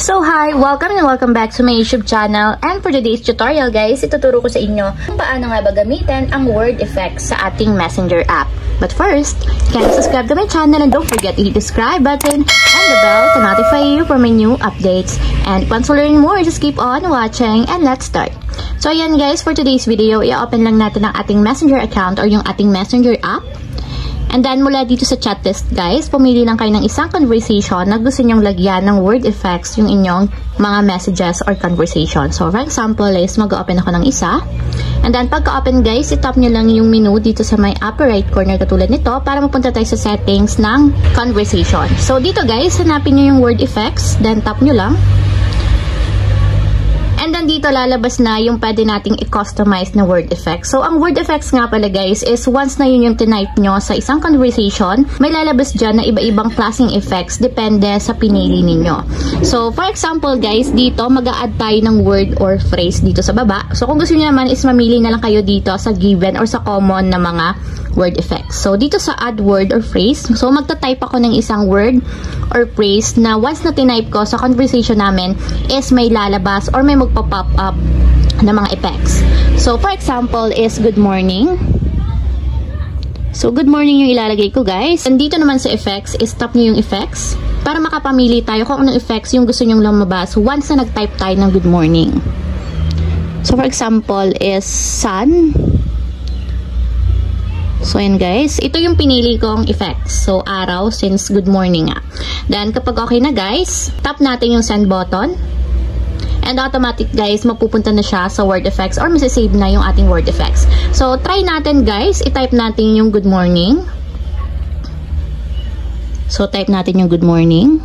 So hi! Welcome and welcome back to my YouTube channel. And for today's tutorial guys, ituturo ko sa inyo kung paano nga ba gamitin ang word effects sa ating Messenger app. But first, can you subscribe to my channel and don't forget to hit the subscribe button and the bell to notify you for my new updates. And once you learn more, just keep on watching and let's start. So ayan guys, for today's video, i-open lang natin ang ating Messenger account or yung ating Messenger app. And then, mula dito sa chat list, guys, pumili lang kayo ng isang conversation na gusto nyong lagyan ng word effects yung inyong mga messages or conversation. So, for example, is mag-open ako ng isa. And then, pagka-open, guys, itap nyo lang yung menu dito sa may upper right corner katulad nito para mapunta tayo sa settings ng conversation. So, dito, guys, hanapin nyo yung word effects. Then, tap nyo lang. And then dito lalabas na yung pwede nating i-customize na word effects. So, ang word effects nga pala guys is once na yun yung tinype nyo sa isang conversation, may lalabas dyan na iba-ibang klaseng effects depende sa pinili ninyo. So, for example guys, dito mag-a-add tayo ng word or phrase dito sa baba. So, kung gusto niyo naman is mamili na lang kayo dito sa given or sa common na mga word effects. So, dito sa add word or phrase, so magta-type ako ng isang word or phrase na once na tinype ko sa conversation namin is may lalabas or may magpa-pop up na mga effects. So, for example is good morning. So, good morning yung ilalagay ko guys. And dito naman sa effects is tap nyo yung effects para makapamili tayo kung anong effects yung gusto nyong lumabas once na nag-type tayo ng good morning. So, for example is sun. So, ayan guys. Ito yung pinili kong effects. So, araw since good morning nga. Then, kapag okay na guys, tap natin yung send button. And automatic guys, mapupunta na siya sa word effects or masasave na yung ating word effects. So, try natin guys. I-type natin yung good morning. So, type natin yung good morning.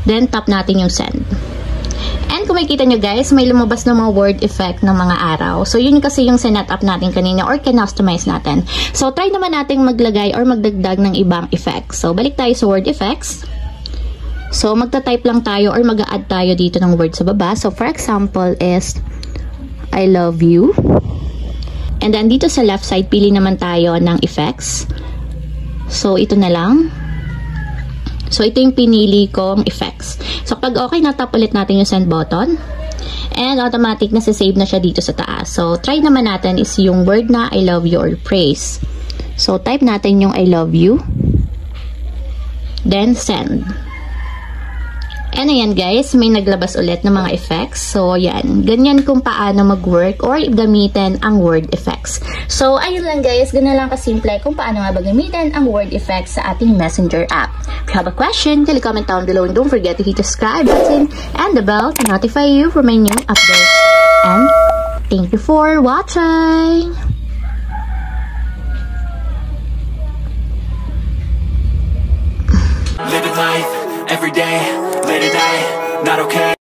Then, tap natin yung send. And kung makikita nyo guys, may lumabas na mga word effect ng mga araw. So, yun kasi yung sinet up natin kanina or can-customize natin. So, try naman natin maglagay or magdagdag ng ibang effects. So, balik tayo sa word effects. So, magta-type lang tayo or mag-a-add tayo dito ng word sa baba. So, for example is, I love you. And then, dito sa left side, pili naman tayo ng effects. So, ito na lang. So, ito yung pinili kong effects. So, pag okay, natap ulit natin yung send button. And automatic na save na siya dito sa taas. So, try naman natin is yung word na I love you or praise. So, type natin yung I love you. Then, send. And ayan guys, may naglabas ulit ng mga effects. So, yan. Ganyan kung paano mag-work or gamitin ang word effects. So, ayun lang guys. Ganyan lang kasimple kung paano nga ba gamitin ang word effects sa ating Messenger app. If you have a question, kindly comment down below and don't forget to hit the subscribe button and the bell to notify you for my new updates. And thank you for watching! Living life every day, late at night, not okay.